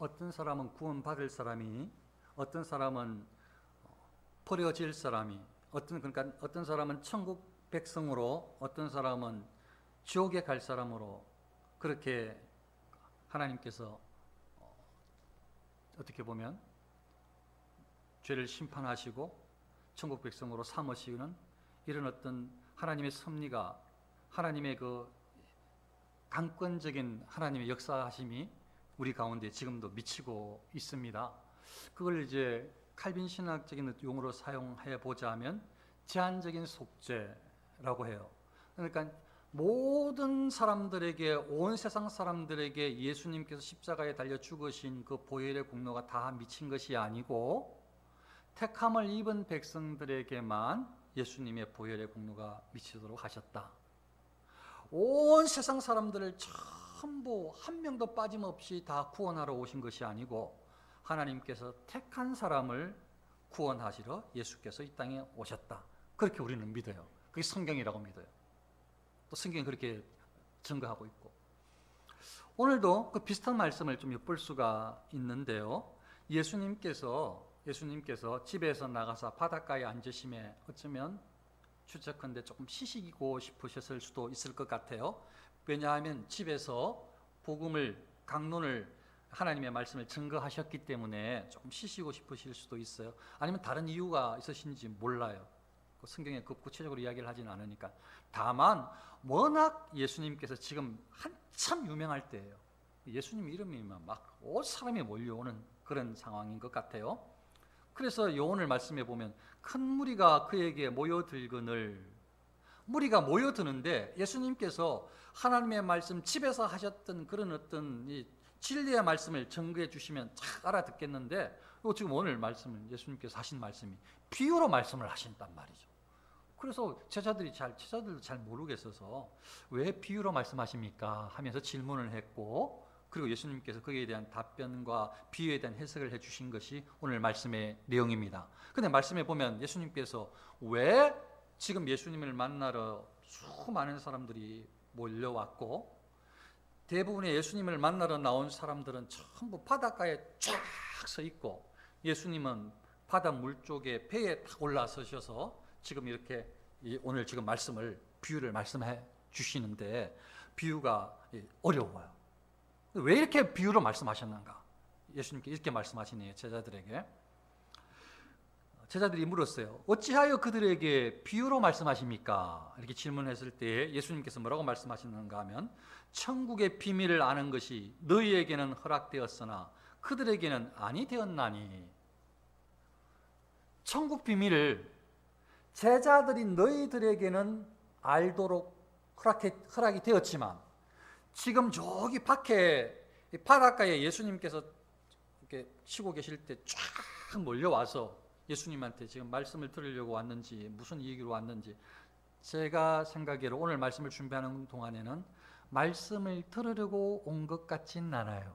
어떤 사람은 구원받을 사람이, 어떤 사람은 버려질 사람이, 그러니까 어떤 사람은 천국 백성으로, 어떤 사람은 지옥에 갈 사람으로, 그렇게 하나님께서 어떻게 보면 죄를 심판하시고 천국 백성으로 삼으시는 이런 어떤 하나님의 섭리가, 하나님의 그 강권적인 하나님의 역사하심이 우리 가운데 지금도 미치고 있습니다. 그걸 이제 칼빈 신학적인 용어로 사용해 보자면 제한적인 속죄라고 해요. 그러니까 모든 사람들에게, 온 세상 사람들에게 예수님께서 십자가에 달려 죽으신 그 보혈의 공로가 다 미친 것이 아니고 택함을 입은 백성들에게만 예수님의 보혈의 공로가 미치도록 하셨다. 온 세상 사람들을 전부 한 명도 빠짐없이 다 구원하러 오신 것이 아니고 하나님께서 택한 사람을 구원하시러 예수께서 이 땅에 오셨다. 그렇게 우리는 믿어요. 그게 성경이라고 믿어요. 또 성경이 그렇게 증거하고 있고, 오늘도 그 비슷한 말씀을 좀 엿볼 수가 있는데요. 예수님께서 집에서 나가서 바닷가에 앉으심에 어쩌면 추측컨대 조금 쉬시고 싶으셨을 수도 있을 것 같아요. 왜냐하면 집에서 복음을, 강론을, 하나님의 말씀을 증거하셨기 때문에 조금 쉬시고 싶으실 수도 있어요. 아니면 다른 이유가 있으신지 몰라요. 성경에 그 구체적으로 이야기를 하지는 않으니까. 다만 워낙 예수님께서 지금 한참 유명할 때예요. 예수님 이름이면 막 온 사람이 몰려오는 그런 상황인 것 같아요. 그래서 오늘 말씀에 보면 큰 무리가 그에게 모여들거늘, 무리가 모여드는데 예수님께서 하나님의 말씀, 집에서 하셨던 그런 어떤 이 진리의 말씀을 증거해 주시면 잘 알아듣겠는데, 지금 오늘 말씀은 예수님께서 하신 말씀이 비유로 말씀을 하신단 말이죠. 그래서 제자들도 잘 모르겠어서 왜 비유로 말씀하십니까 하면서 질문을 했고, 그리고 예수님께서 거기에 대한 답변과 비유에 대한 해석을 해주신 것이 오늘 말씀의 내용입니다. 근데 말씀에 보면 예수님께서 왜 지금 예수님을 만나러 수많은 사람들이 몰려왔고, 대부분의 예수님을 만나러 나온 사람들은 전부 바닷가에 쫙 서 있고, 예수님은 바다 물 쪽에 배에 탁 올라서셔서 지금 이렇게 오늘 지금 비유를 말씀해 주시는데, 비유가 어려워요. 왜 이렇게 비유로 말씀하셨는가? 예수님께 이렇게 말씀하시네요. 제자들이 물었어요. 어찌하여 그들에게 비유로 말씀하십니까? 이렇게 질문했을 때 예수님께서 뭐라고 말씀하시는가 하면, 천국의 비밀을 아는 것이 너희에게는 허락되었으나 그들에게는 아니 되었나니. 천국 비밀을 제자들이 너희들에게는 알도록 허락이 되었지만, 지금 저기 밖에 바닷가에 예수님께서 이렇게 쉬고 계실 때 쫙 몰려와서 예수님한테 지금 말씀을 들으려고 왔는지 무슨 얘기로 왔는지, 제가 생각으로 오늘 말씀을 준비하는 동안에는 말씀을 들으려고 온 것 같진 않아요.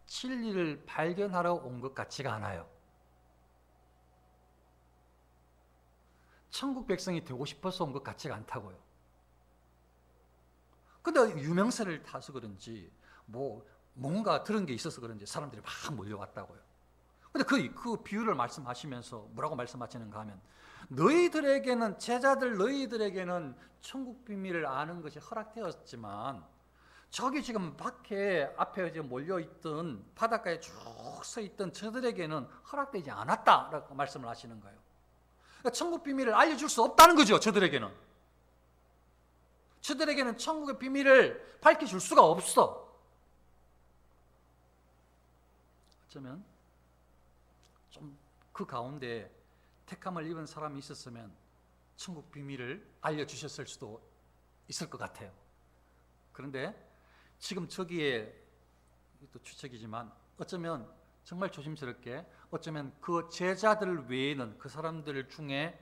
진리를 발견하러 온 것 같지가 않아요. 천국 백성이 되고 싶어서 온 것 같지가 않다고요. 근데 유명세를 타서 그런지 뭔가 들은 게 있어서 그런지 사람들이 막 몰려왔다고요. 근데 그 비유를 말씀하시면서 뭐라고 말씀하시는가 하면, 제자들 너희들에게는 천국 비밀을 아는 것이 허락되었지만, 저기 지금 앞에 지금 몰려있던 바닷가에 쭉 서 있던 저들에게는 허락되지 않았다라고 말씀을 하시는 거예요. 그러니까 천국 비밀을 알려줄 수 없다는 거죠. 저들에게는 천국의 비밀을 밝혀줄 수가 없어. 어쩌면 좀 그 가운데 택함을 입은 사람이 있었으면 천국 비밀을 알려주셨을 수도 있을 것 같아요. 그런데 지금 저기에, 또 추측이지만 어쩌면 정말 조심스럽게, 어쩌면 그 제자들 외에는 그 사람들 중에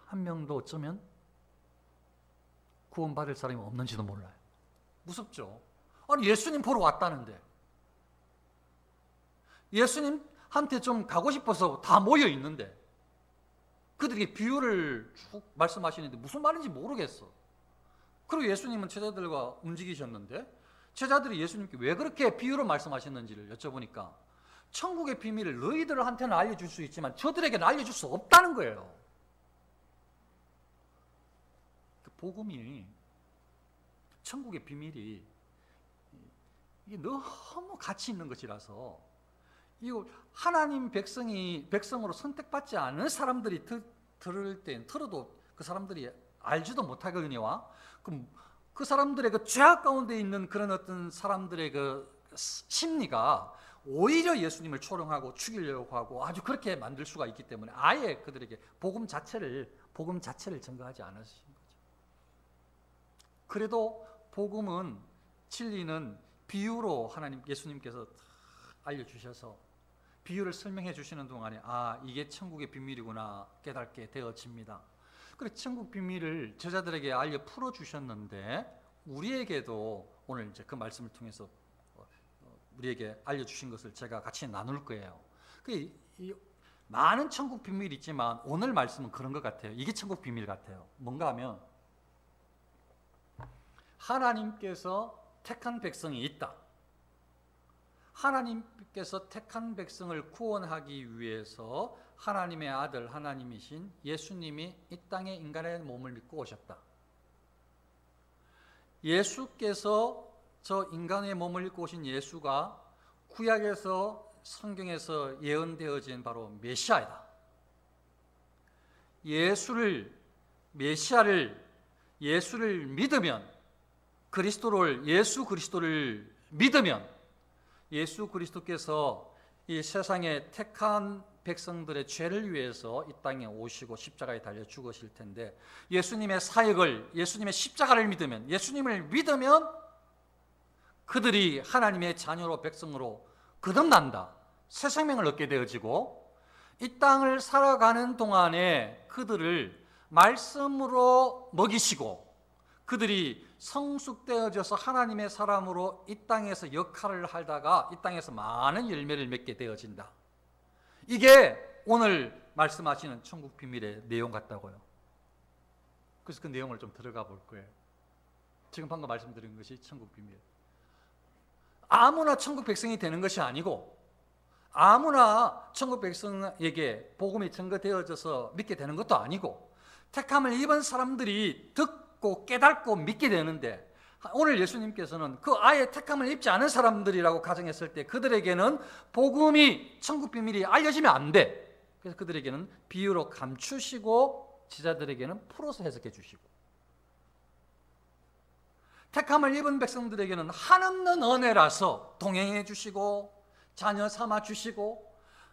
한 명도 어쩌면 구원받을 사람이 없는지도 몰라요. 무섭죠? 아니, 예수님 보러 왔다는데, 예수님한테 좀 가고 싶어서 다 모여 있는데, 그들이 비유를 쭉 말씀하시는데 무슨 말인지 모르겠어. 그리고 예수님은 제자들과 움직이셨는데, 제자들이 예수님께 왜 그렇게 비유로 말씀하셨는지를 여쭤보니까 천국의 비밀을 너희들한테는 알려줄 수 있지만 저들에게는 알려줄 수 없다는 거예요. 그 복음이, 천국의 비밀이 이게 너무 가치 있는 것이라서 이거 하나님 백성으로 선택받지 않은 사람들이 들을 땐 들어도 그 사람들이 알지도 못하거니와 그 사람들의 그 죄악 가운데 있는 그런 어떤 사람들의 그 심리가 오히려 예수님을 초롱하고 죽이려고 하고 아주 그렇게 만들 수가 있기 때문에 아예 그들에게 복음 자체를 전가하지 않으신 거죠. 그래도 복음은, 진리는 비유로 예수님께서 알려주셔서 비유를 설명해 주시는 동안에 이게 천국의 비밀이구나 깨닫게 되어집니다. 그래서 천국 비밀을 제자들에게 알려 풀어주셨는데 우리에게도 오늘 이제 그 말씀을 통해서 우리에게 알려주신 것을 제가 같이 나눌 거예요. 이 많은 천국 비밀이 있지만 오늘 말씀은 그런 것 같아요. 이게 천국 비밀 같아요. 뭔가 하면 하나님께서 택한 백성이 있다. 하나님께서 택한 백성을 구원하기 위해서 하나님의 아들 하나님이신 예수님이 이 땅에 인간의 몸을 입고 오셨다. 예수께서 저 인간의 몸을 입고 오신 예수가 구약에서 성경에서 예언되어진 바로 메시아이다. 예수를 믿으면 예수 그리스도를 믿으면 예수 그리스도께서 이 세상에 택한 백성들의 죄를 위해서 이 땅에 오시고 십자가에 달려 죽으실 텐데 예수님의 사역을, 예수님의 십자가를 믿으면, 예수님을 믿으면 그들이 하나님의 자녀로 백성으로 거듭난다. 새 생명을 얻게 되어지고 이 땅을 살아가는 동안에 그들을 말씀으로 먹이시고 그들이 성숙되어져서 하나님의 사람으로 이 땅에서 역할을 하다가 이 땅에서 많은 열매를 맺게 되어진다. 이게 오늘 말씀하시는 천국 비밀의 내용 같다고요. 그래서 그 내용을 좀 들어가 볼 거예요. 지금 방금 말씀드린 것이 천국 비밀. 아무나 천국 백성이 되는 것이 아니고 아무나 천국 백성에게 복음이 증거되어져서 믿게 되는 것도 아니고 택함을 입은 사람들이 듣고 깨닫고 믿게 되는데 오늘 예수님께서는 그 아예 택함을 입지 않은 사람들이라고 가정했을 때 그들에게는 복음이, 천국 비밀이 알려지면 안 돼. 그래서 그들에게는 비유로 감추시고 제자들에게는 풀어서 해석해 주시고 택함을 입은 백성들에게는 한없는 은혜라서 동행해 주시고 자녀 삼아 주시고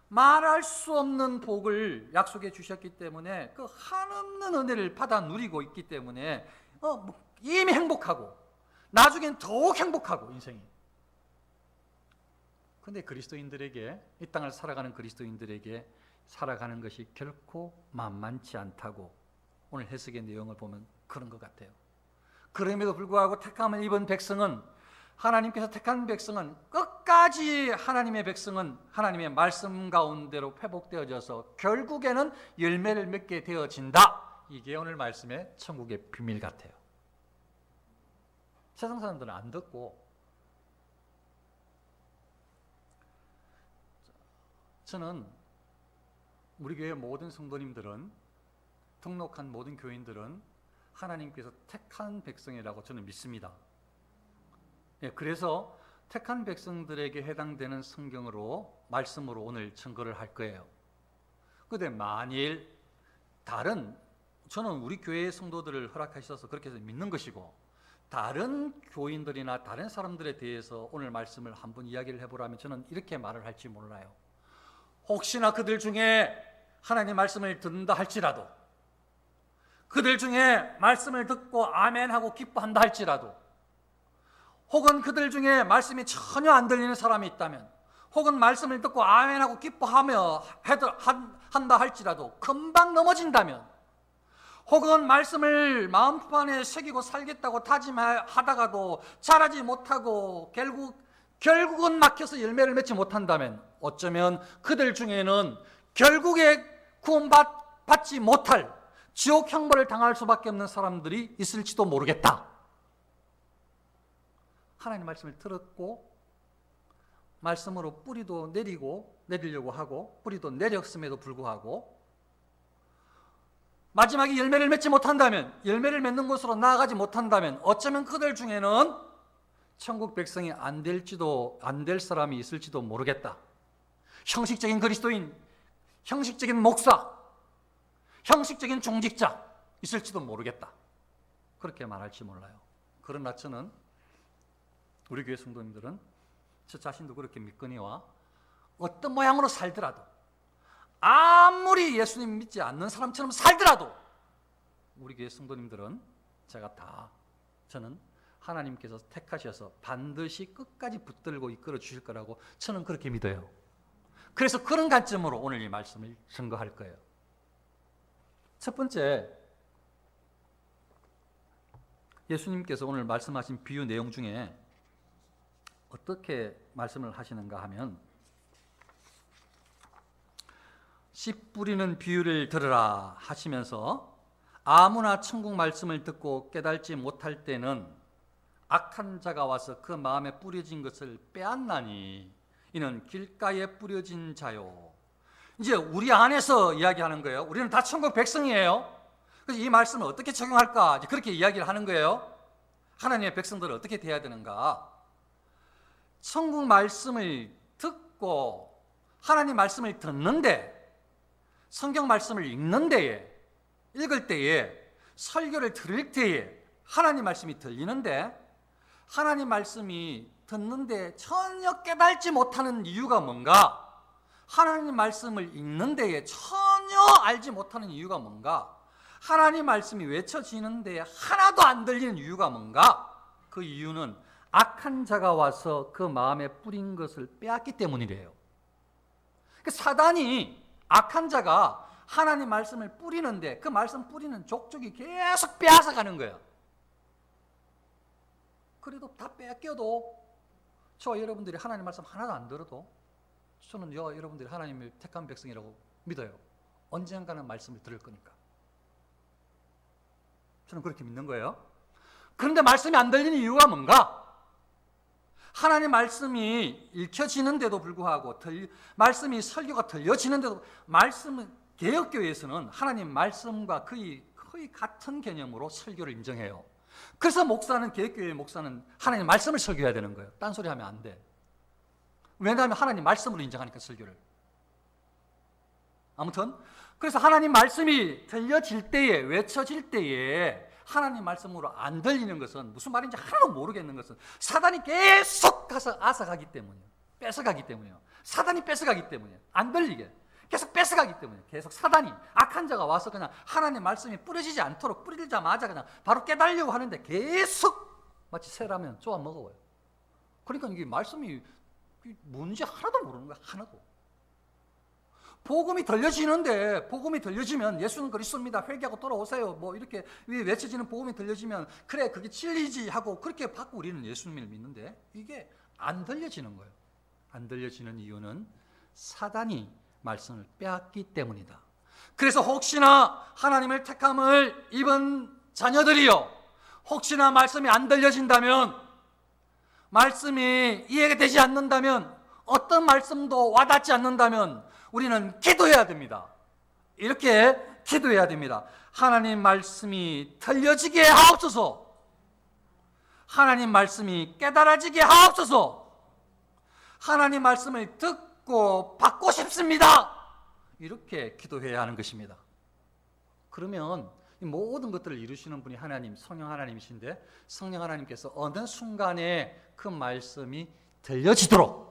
말할 수 없는 복을 약속해 주셨기 때문에 그 한없는 은혜를 받아 누리고 있기 때문에 이미 행복하고 나중엔 더욱 행복하고 인생이. 그런데 그리스도인들에게, 이 땅을 살아가는 그리스도인들에게 살아가는 것이 결코 만만치 않다고 오늘 해석의 내용을 보면 그런 것 같아요. 그럼에도 불구하고 택함을 입은 백성은, 하나님께서 택한 백성은 끝까지 하나님의 백성은 하나님의 말씀 가운데로 회복되어져서 결국에는 열매를 맺게 되어진다. 이게 오늘 말씀의 천국의 비밀 같아요. 세상 사람들은 안 듣고, 저는 우리 교회 모든 성도님들은, 등록한 모든 교인들은 하나님께서 택한 백성이라고 저는 믿습니다. 그래서 택한 백성들에게 해당되는 성경으로, 말씀으로 오늘 증거를 할 거예요. 그런데 만일 저는 우리 교회의 성도들을 허락하셔서 그렇게 해서 믿는 것이고, 다른 교인들이나 다른 사람들에 대해서 오늘 말씀을 한번 이야기를 해보라면 저는 이렇게 말을 할지 몰라요. 혹시나 그들 중에 하나님의 말씀을 듣는다 할지라도, 그들 중에 말씀을 듣고 아멘하고 기뻐한다 할지라도, 혹은 그들 중에 말씀이 전혀 안 들리는 사람이 있다면, 혹은 말씀을 듣고 아멘하고 기뻐하며 한다 할지라도 금방 넘어진다면, 혹은 말씀을 마음판에 새기고 살겠다고 다짐하다가도 자라지 못하고 결국은 막혀서 열매를 맺지 못한다면 어쩌면 그들 중에는 결국에 구원받지 못할 지옥 형벌을 당할 수밖에 없는 사람들이 있을지도 모르겠다. 하나님 말씀을 들었고 말씀으로 뿌리도 내리려고 하고 뿌리도 내렸음에도 불구하고 마지막에 열매를 맺지 못한다면, 열매를 맺는 곳으로 나아가지 못한다면 어쩌면 그들 중에는 천국 백성이 안 될 사람이 있을지도 모르겠다. 형식적인 그리스도인, 형식적인 목사, 형식적인 중직자 있을지도 모르겠다. 그렇게 말할지 몰라요. 그러나 저는, 우리 교회 성도님들은 저 자신도 그렇게 믿거니와 어떤 모양으로 살더라도, 아무리 예수님 믿지 않는 사람처럼 살더라도 우리 교회 성도님들은 저는 하나님께서 택하셔서 반드시 끝까지 붙들고 이끌어 주실 거라고 저는 그렇게 믿어요. 그래서 그런 관점으로 오늘 이 말씀을 증거할 거예요. 첫 번째, 예수님께서 오늘 말씀하신 비유 내용 중에 어떻게 말씀을 하시는가 하면, 씨 뿌리는 비유를 들으라 하시면서 아무나 천국 말씀을 듣고 깨달지 못할 때는 악한 자가 와서 그 마음에 뿌려진 것을 빼앗나니 이는 길가에 뿌려진 자요. 이제 우리 안에서 이야기하는 거예요. 우리는 다 천국 백성이에요. 그래서 이 말씀을 어떻게 적용할까? 이제 그렇게 이야기를 하는 거예요. 하나님의 백성들은 어떻게 돼야 되는가? 천국 말씀을 듣고 하나님 말씀을 듣는데, 성경 말씀을 읽을 때에, 설교를 들을 때에 하나님 말씀이 들리는데, 하나님 말씀이 듣는데 전혀 깨달지 못하는 이유가 뭔가? 하나님 말씀을 읽는 데에 전혀 알지 못하는 이유가 뭔가? 하나님 말씀이 외쳐지는 데에 하나도 안 들리는 이유가 뭔가? 그 이유는 악한 자가 와서 그 마음에 뿌린 것을 빼앗기 때문이래요. 사단이, 악한 자가 하나님 말씀을 뿌리는데 그 말씀 뿌리는 족족이 계속 빼앗아가는 거예요. 그래도 다 뺏겨도 저와 여러분들이 하나님 말씀 하나도 안 들어도 저는 여러분들이 하나님의 택한 백성이라고 믿어요. 언젠가는 말씀을 들을 거니까. 저는 그렇게 믿는 거예요. 그런데 말씀이 안 들리는 이유가 뭔가? 하나님 말씀이 읽혀지는데도 불구하고 말씀이 설교가 들려지는데도, 말씀은 개혁교회에서는 하나님 말씀과 거의 같은 개념으로 설교를 인정해요. 그래서 개혁교회 목사는 하나님 말씀을 설교해야 되는 거예요. 딴소리 하면 안 돼. 왜냐하면 하나님 말씀으로 인정하니까, 설교를. 아무튼 그래서 하나님 말씀이 들려질 때에, 외쳐질 때에 하나님 말씀으로 안 들리는 것은 무슨 말인지 하나도 모르겠는 것은 사단이 계속 가서 앗아가기 때문이에요. 뺏어가기 때문이에요. 사단이 뺏어가기 때문이에요. 안 들리게 계속 뺏어가기 때문에, 계속 사단이, 악한 자가 와서 그냥 하나님 말씀이 뿌려지지 않도록 뿌리자마자 그냥 바로 깨달으려고 하는데 계속 마치 새라면 쪼아 먹어요. 그러니까 이게 말씀이 뭔지 하나도 모르는 거야. 하나도. 복음이 들려지는데, 복음이 들려지면 예수는 그리스도입니다, 회개하고 돌아오세요, 뭐 이렇게 외쳐지는 복음이 들려지면 그래 그게 진리지 하고 그렇게 받고 우리는 예수님을 믿는데, 이게 안 들려지는 거예요. 안 들려지는 이유는 사단이 말씀을 빼앗기 때문이다. 그래서 혹시나 하나님을 택함을 입은 자녀들이요, 혹시나 말씀이 안 들려진다면, 말씀이 이해가 되지 않는다면, 어떤 말씀도 와닿지 않는다면 우리는 기도해야 됩니다. 이렇게 기도해야 됩니다. 하나님 말씀이 들려지게 하옵소서. 하나님 말씀이 깨달아지게 하옵소서. 하나님 말씀을 듣고 받고 싶습니다. 이렇게 기도해야 하는 것입니다. 그러면 이 모든 것들을 이루시는 분이 하나님, 성령 하나님이신데, 성령 하나님께서 어느 순간에 그 말씀이 들려지도록,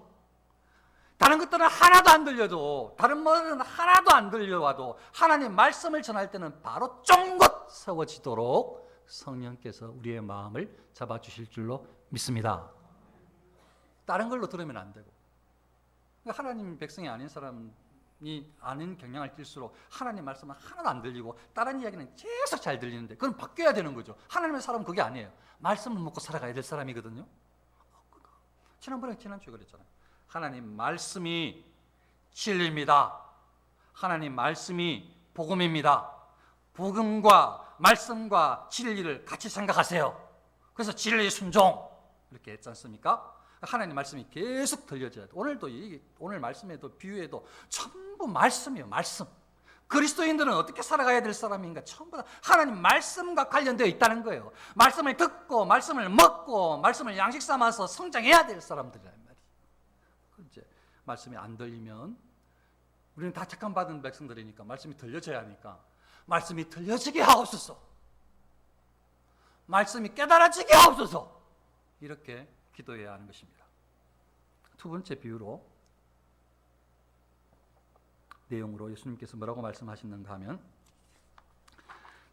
다른 것들은 하나도 안 들려도, 다른 말은 하나도 안 들려와도 하나님 말씀을 전할 때는 바로 쫑긋 세워지도록 성령께서 우리의 마음을 잡아주실 줄로 믿습니다. 다른 걸로 들으면 안 되고, 하나님 백성이 아닌 사람이 아는 경향을 띌수록 하나님 말씀은 하나도 안 들리고 다른 이야기는 계속 잘 들리는데, 그건 바뀌어야 되는 거죠. 하나님의 사람은 그게 아니에요. 말씀을 먹고 살아가야 될 사람이거든요. 지난주에 그랬잖아요. 하나님 말씀이 진리입니다. 하나님 말씀이 복음입니다. 복음과 말씀과 진리를 같이 생각하세요. 그래서 진리 순종, 이렇게 했지 않습니까? 하나님 말씀이 계속 들려져야 돼. 오늘도 오늘 말씀에도 비유에도 전부 말씀이에요. 말씀. 그리스도인들은 어떻게 살아가야 될 사람인가? 전부 다 하나님 말씀과 관련되어 있다는 거예요. 말씀을 듣고 말씀을 먹고 말씀을 양식 삼아서 성장해야 될 사람들이란 말이에요. 이제 말씀이 안 들리면 우리는 다 책감받은 백성들이니까 말씀이 들려져야 하니까 말씀이 들려지게 하옵소서. 말씀이 깨달아지게 하옵소서. 이렇게 기도해야 하는 것입니다. 두 번째 비유로 내용으로 예수님께서 뭐라고 말씀하시는가 하면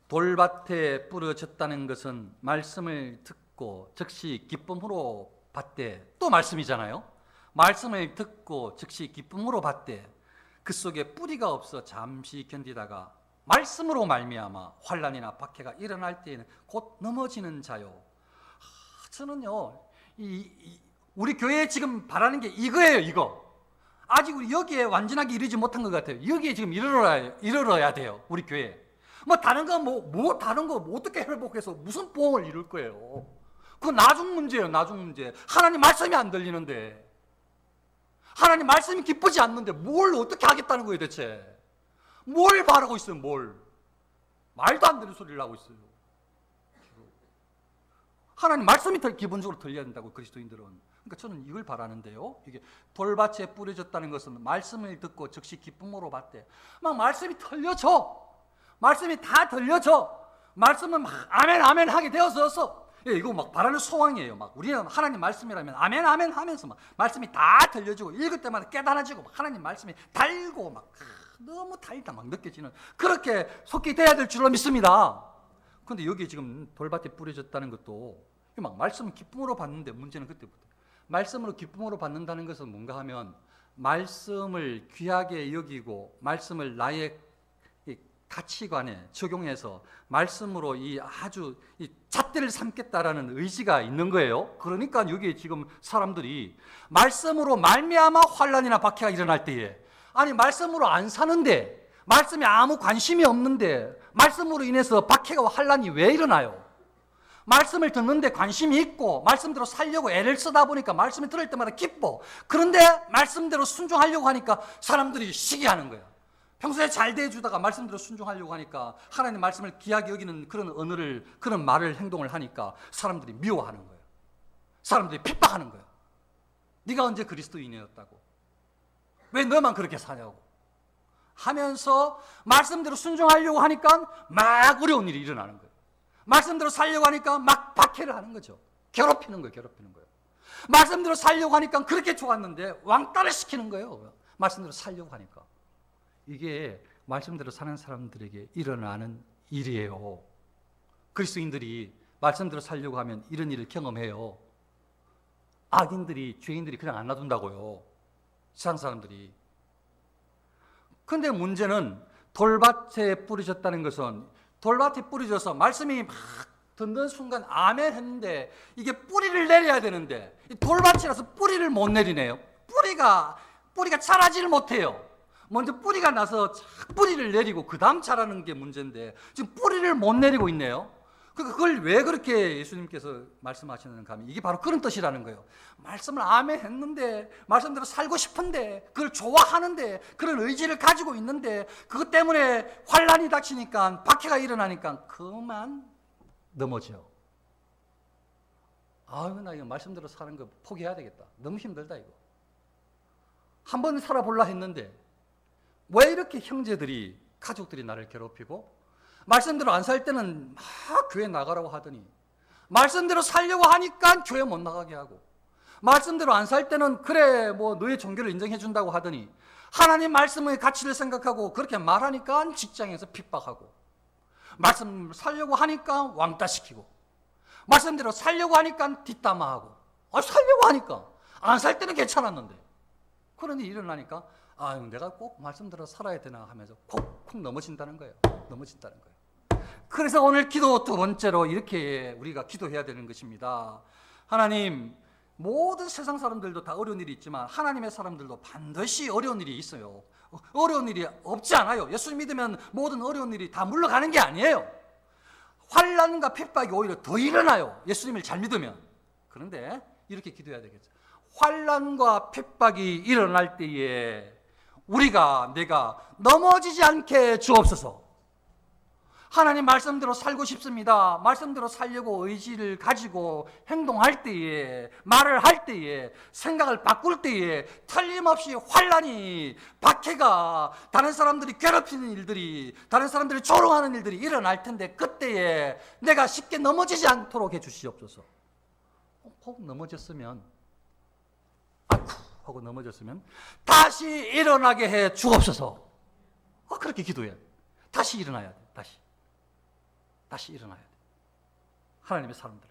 돌밭에 뿌려졌다는 것은 말씀을 듣고 즉시 기쁨으로 받되 또 말씀이잖아요. 말씀을 듣고 즉시 기쁨으로 받되 그 속에 뿌리가 없어 잠시 견디다가 말씀으로 말미암아 환난이나 박해가 일어날 때에는 곧 넘어지는 자요. 저는요 우리 교회에 지금 바라는 게 이거예요. 이거 아직 우리 여기에 완전하게 이르지 못한 것 같아요. 여기에 지금 이르러야 돼요. 우리 교회. 뭐 다른 거 다른 거 어떻게 회복해서 무슨 보험을 이룰 거예요. 그거 나중 문제예요. 나중 문제. 하나님 말씀이 안 들리는데, 하나님 말씀이 기쁘지 않는데 뭘 어떻게 하겠다는 거예요 대체. 뭘 바라고 있어요. 뭘. 말도 안 되는 소리를 하고 있어요. 하나님 말씀이 기본적으로 들려야 된다고 그리스도인들은. 그러니까 저는 이걸 바라는데요. 이게 돌밭에 뿌려졌다는 것은 말씀을 듣고 즉시 기쁨으로 받되 막 말씀이 들려져. 말씀이 다 들려져. 말씀은 막 아멘 아멘 하게 되어서 이거 막 바라는 소망이에요. 막 우리는 하나님 말씀이라면 아멘 아멘 하면서 막 말씀이 다 들려지고 읽을 때마다 깨달아지고 막 하나님 말씀이 달고 막 너무 달다 막 느껴지는 그렇게 속히 돼야 될 줄로 믿습니다. 그런데 여기 지금 돌밭에 뿌려졌다는 것도 막 말씀을 기쁨으로 받는데 문제는 그때부터 말씀으로 기쁨으로 받는다는 것은 뭔가 하면 말씀을 귀하게 여기고 말씀을 나의 가치관에 적용해서 말씀으로 아주 잣대를 삼겠다라는 의지가 있는 거예요. 그러니까 여기 지금 사람들이 말씀으로 말미암아 환난이나 박해가 일어날 때에 아니 말씀으로 안 사는데 말씀에 아무 관심이 없는데 말씀으로 인해서 박해가 환난이 왜 일어나요? 말씀을 듣는데 관심이 있고 말씀대로 살려고 애를 쓰다 보니까 말씀을 들을 때마다 기뻐. 그런데 말씀대로 순종하려고 하니까 사람들이 시기하는 거야. 평소에 잘 대해주다가 말씀대로 순종하려고 하니까 하나님 말씀을 귀하게 여기는 그런 언어를 그런 말을 행동을 하니까 사람들이 미워하는 거예요. 사람들이 핍박하는 거예요. 네가 언제 그리스도인이었다고? 왜 너만 그렇게 사냐고 하면서 말씀대로 순종하려고 하니까 막 어려운 일이 일어나는 거예요. 말씀대로 살려고 하니까 막 박해를 하는 거죠. 괴롭히는 거예요. 말씀대로 살려고 하니까 그렇게 좋았는데 왕따를 시키는 거예요. 말씀대로 살려고 하니까. 이게 말씀대로 사는 사람들에게 일어나는 일이에요. 그리스도인들이 말씀대로 살려고 하면 이런 일을 경험해요. 악인들이, 죄인들이 그냥 안 놔둔다고요. 세상 사람들이. 그런데 문제는 돌밭에 뿌려졌다는 것은 돌밭에 뿌려져서 말씀이 막 듣는 순간 아멘 했는데 이게 뿌리를 내려야 되는데 돌밭이라서 뿌리를 못 내리네요. 뿌리가 자라지를 못해요. 먼저 뿌리가 나서 뿌리를 내리고 그 다음 자라는 게 문제인데 지금 뿌리를 못 내리고 있네요. 그걸 왜 그렇게 예수님께서 말씀하시는가 하면 이게 바로 그런 뜻이라는 거예요. 말씀을 아멘 했는데 말씀대로 살고 싶은데 그걸 좋아하는데 그런 의지를 가지고 있는데 그것 때문에 환난이 닥치니까 박해가 일어나니까 그만 넘어져. 아유 나 이거 말씀대로 사는 거 포기해야 되겠다. 너무 힘들다 이거. 한 번 살아볼라 했는데 왜 이렇게 형제들이 가족들이 나를 괴롭히고 말씀대로 안 살 때는 막 교회 나가라고 하더니 말씀대로 살려고 하니까 교회 못 나가게 하고 말씀대로 안 살 때는 그래 뭐 너의 종교를 인정해 준다고 하더니 하나님 말씀의 가치를 생각하고 그렇게 말하니까 직장에서 핍박하고 말씀 살려고 하니까 왕따시키고 말씀대로 살려고 하니까 뒷담화하고 살려고 하니까 안 살 때는 괜찮았는데 그런 일이 일어나니까 아유 내가 꼭 말씀대로 살아야 되나 하면서 콕콕 넘어진다는 거예요. 그래서 오늘 기도 두 번째로 이렇게 우리가 기도해야 되는 것입니다. 하나님, 모든 세상 사람들도 다 어려운 일이 있지만 하나님의 사람들도 반드시 어려운 일이 있어요. 어려운 일이 없지 않아요. 예수 믿으면 모든 어려운 일이 다 물러가는 게 아니에요. 환난과 핍박이 오히려 더 일어나요. 예수님을 잘 믿으면. 그런데 이렇게 기도해야 되겠죠. 환난과 핍박이 일어날 때에 내가 넘어지지 않게 주옵소서. 하나님 말씀대로 살고 싶습니다. 말씀대로 살려고 의지를 가지고 행동할 때에, 말을 할 때에, 생각을 바꿀 때에 틀림없이 환난이, 박해가, 다른 사람들이 괴롭히는 일들이, 다른 사람들이 조롱하는 일들이 일어날 텐데, 그때에 내가 쉽게 넘어지지 않도록 해 주시옵소서. 혹 넘어졌으면, 아이고 하고 넘어졌으면 다시 일어나게 해 주옵소서. 그렇게 기도해. 다시 일어나야 돼. 다시 일어나야 돼. 하나님의 사람들.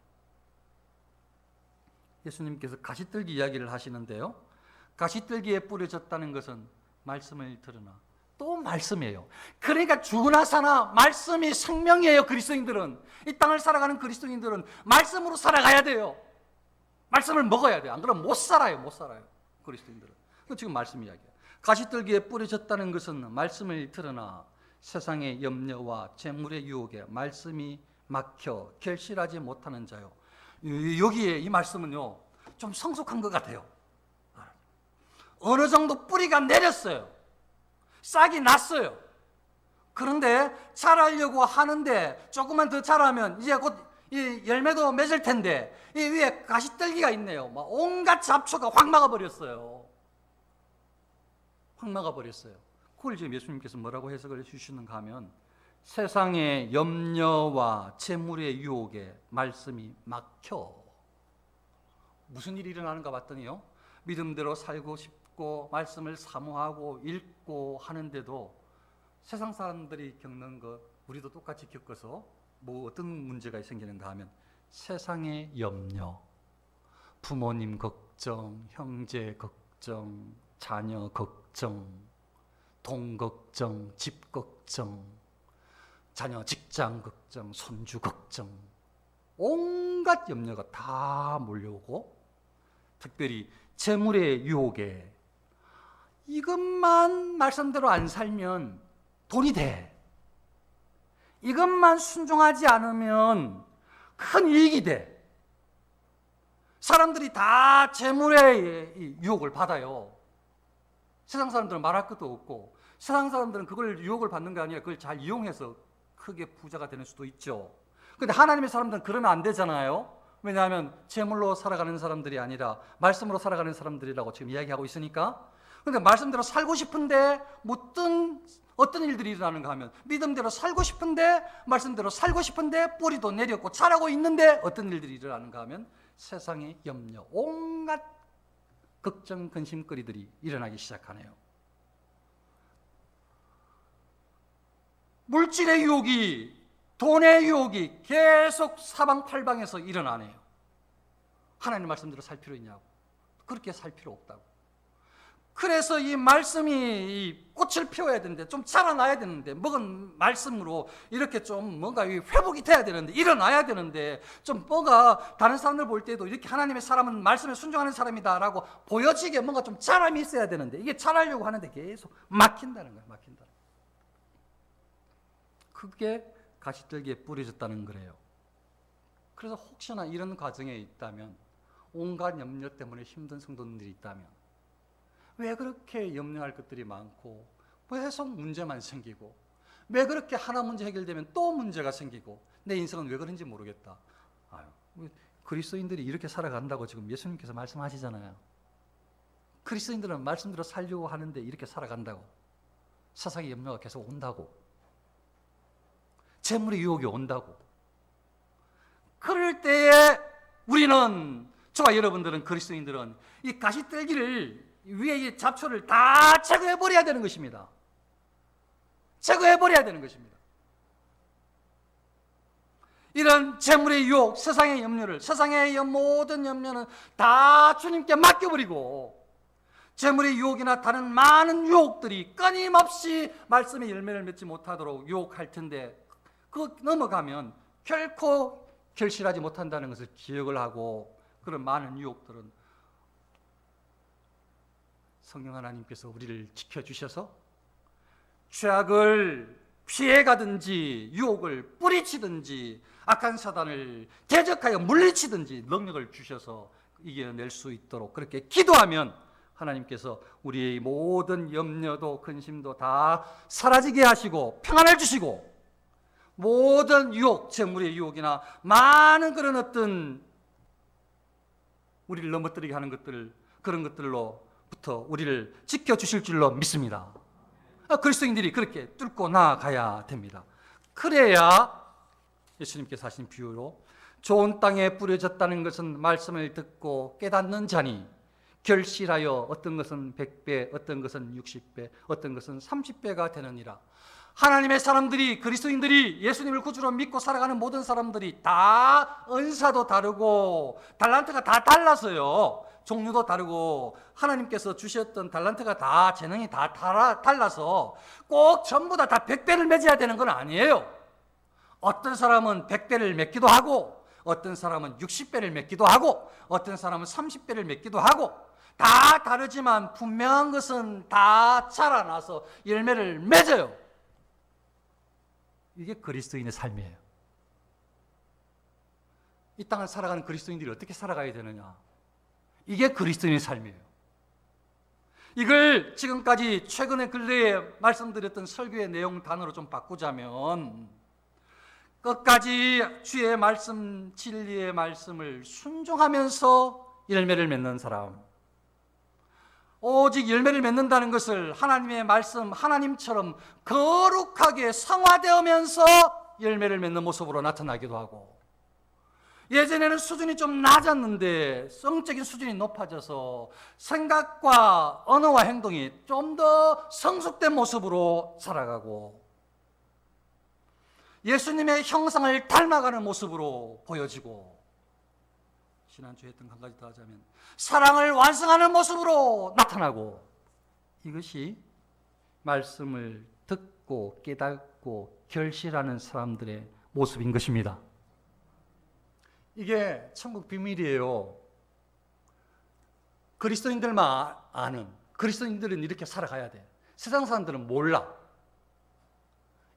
예수님께서 가시떨기 이야기를 하시는데요, 가시떨기에 뿌려졌다는 것은 말씀을 들으나 또 말씀이에요. 그러니까 죽으나 사나 말씀이 생명이에요. 그리스도인들은, 이 땅을 살아가는 그리스도인들은 말씀으로 살아가야 돼요. 말씀을 먹어야 돼요. 안 그러면 못 살아요. 그리스도인들은. 지금 말씀 이야기예요. 가시떨기에 뿌려졌다는 것은 말씀을 들으나 세상의 염려와 재물의 유혹에 말씀이 막혀 결실하지 못하는 자요. 여기에 이 말씀은요, 좀 성숙한 것 같아요. 어느 정도 뿌리가 내렸어요. 싹이 났어요. 그런데 자라려고 하는데 조금만 더 자라면 이제 곧 이 열매도 맺을 텐데 이 위에 가시떨기가 있네요. 막 온갖 잡초가 확 막아버렸어요. 그걸 지금 예수님께서 뭐라고 해석을 해주시는가 하면, 세상의 염려와 재물의 유혹에 말씀이 막혀. 무슨 일이 일어나는가 봤더니요, 믿음대로 살고 싶고 말씀을 사모하고 읽고 하는데도 세상 사람들이 겪는 것 우리도 똑같이 겪어서 뭐 어떤 문제가 생기는가 하면, 세상의 염려, 부모님 걱정, 형제 걱정, 자녀 걱정, 돈 걱정, 집 걱정, 자녀 직장 걱정, 손주 걱정, 온갖 염려가 다 몰려오고, 특별히 재물의 유혹에 이것만 말씀대로 안 살면 돈이 돼, 이것만 순종하지 않으면 큰 이익이 돼, 사람들이 다 재물의 유혹을 받아요. 세상 사람들은 말할 것도 없고, 세상 사람들은 그걸 유혹을 받는 게 아니라 그걸 잘 이용해서 크게 부자가 되는 수도 있죠. 그런데 하나님의 사람들은 그러면 안 되잖아요. 왜냐하면 재물로 살아가는 사람들이 아니라 말씀으로 살아가는 사람들이라고 지금 이야기하고 있으니까. 그런데 말씀대로 살고 싶은데 어떤 일들이 일어나는가 하면, 믿음대로 살고 싶은데, 말씀대로 살고 싶은데 뿌리도 내렸고 자라고 있는데 어떤 일들이 일어나는가 하면, 세상의 염려, 온갖 걱정, 근심거리들이 일어나기 시작하네요. 물질의 유혹이, 돈의 유혹이 계속 사방팔방에서 일어나네요. 하나님 말씀대로 살 필요 있냐고. 그렇게 살 필요 없다고. 그래서 이 말씀이 꽃을 피워야 되는데, 좀 자라나야 되는데, 먹은 말씀으로 이렇게 좀 뭔가 회복이 돼야 되는데, 일어나야 되는데, 좀 뭔가 다른 사람들 볼 때도 이렇게 하나님의 사람은 말씀에 순종하는 사람이다라고 보여지게 뭔가 좀 자람이 있어야 되는데, 이게 자라려고 하는데 계속 막힌다는 거예요. 그게 가시떨기에 뿌려졌다는 거래요. 그래서 혹시나 이런 과정에 있다면, 온갖 염려 때문에 힘든 성도님들이 있다면, 왜 그렇게 염려할 것들이 많고, 계속 문제만 생기고, 왜 그렇게 하나 문제 해결되면 또 문제가 생기고, 내 인생은 왜 그런지 모르겠다. 그리스도인들이 이렇게 살아간다고 지금 예수님께서 말씀하시잖아요. 그리스도인들은 말씀대로 살려고 하는데 이렇게 살아간다고. 세상의 염려가 계속 온다고. 재물의 유혹이 온다고. 그럴 때에 우리는, 저와 여러분들은, 그리스도인들은 이 가시떨기를, 위에 이 잡초를 다 제거해버려야 되는 것입니다. 이런 재물의 유혹, 세상의 염려를, 세상의 모든 염려는 다 주님께 맡겨버리고, 재물의 유혹이나 다른 많은 유혹들이 끊임없이 말씀의 열매를 맺지 못하도록 유혹할 텐데, 그거 넘어가면 결코 결실하지 못한다는 것을 기억을 하고, 그런 많은 유혹들은 성령 하나님께서 우리를 지켜주셔서 죄악을 피해가든지, 유혹을 뿌리치든지, 악한 사단을 대적하여 물리치든지 능력을 주셔서 이겨낼 수 있도록 그렇게 기도하면 하나님께서 우리의 모든 염려도 근심도 다 사라지게 하시고 평안을 주시고 모든 유혹, 재물의 유혹이나 많은 그런 어떤 우리를 넘어뜨리게 하는 것들, 그런 것들로부터 우리를 지켜주실 줄로 믿습니다. 그리스도인들이 그렇게 뚫고 나아가야 됩니다. 그래야 예수님께서 하신 비유로 좋은 땅에 뿌려졌다는 것은 말씀을 듣고 깨닫는 자니 결실하여 어떤 것은 100배, 어떤 것은 60배, 어떤 것은 30배가 되느니라. 하나님의 사람들이, 그리스도인들이, 예수님을 구주로 믿고 살아가는 모든 사람들이 다 은사도 다르고 달란트가 다 달라서요. 종류도 다르고 하나님께서 주셨던 달란트가 다, 재능이 다 달라서 꼭 전부 다 100배를 맺어야 되는 건 아니에요. 어떤 사람은 100배를 맺기도 하고 어떤 사람은 60배를 맺기도 하고 어떤 사람은 30배를 맺기도 하고 다 다르지만 분명한 것은 다 자라나서 열매를 맺어요. 이게 그리스도인의 삶이에요. 이 땅을 살아가는 그리스도인들이 어떻게 살아가야 되느냐? 이게 그리스도인의 삶이에요. 이걸 지금까지 최근에 근래에 말씀드렸던 설교의 내용 단어로 좀 바꾸자면 끝까지 주의 말씀, 진리의 말씀을 순종하면서 열매를 맺는 사람. 오직 열매를 맺는다는 것을 하나님의 말씀, 하나님처럼 거룩하게 성화되면서 열매를 맺는 모습으로 나타나기도 하고 예전에는 수준이 좀 낮았는데 성적인 수준이 높아져서 생각과 언어와 행동이 좀 더 성숙된 모습으로 살아가고 예수님의 형상을 닮아가는 모습으로 보여지고 지난주에 했던 한 가지 더 하자면 사랑을 완성하는 모습으로 나타나고 이것이 말씀을 듣고 깨닫고 결실하는 사람들의 모습인 것입니다. 이게 천국 비밀이에요. 그리스도인들만 아는, 그리스도인들은 이렇게 살아가야 돼. 세상 사람들은 몰라.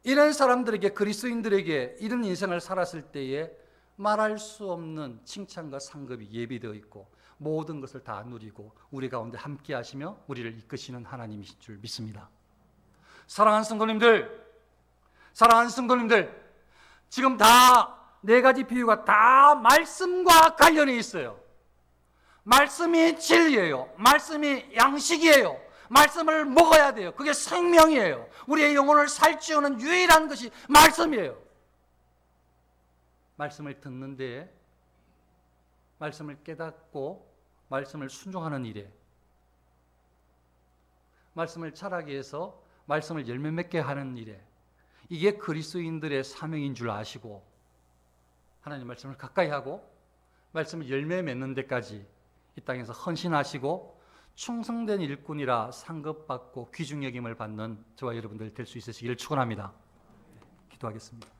이런 사람들에게, 그리스도인들에게 이런 인생을 살았을 때에 말할 수 없는 칭찬과 상급이 예비되어 있고 모든 것을 다 누리고 우리 가운데 함께 하시며 우리를 이끄시는 하나님이신 줄 믿습니다. 사랑하는 성도님들, 지금 다 네 가지 비유가 다 말씀과 관련이 있어요. 말씀이 진리예요. 말씀이 양식이에요. 말씀을 먹어야 돼요. 그게 생명이에요. 우리의 영혼을 살찌우는 유일한 것이 말씀이에요. 말씀을 듣는 데에 말씀을 깨닫고 말씀을 순종하는 일에 말씀을 자라게 해서 말씀을 열매 맺게 하는 일에 이게 그리스도인들의 사명인 줄 아시고 하나님 말씀을 가까이 하고 말씀을 열매 맺는 데까지 이 땅에서 헌신하시고 충성된 일꾼이라 상급받고 귀중여김을 받는 저와 여러분들 될 수 있으시기를 축원합니다. 기도하겠습니다.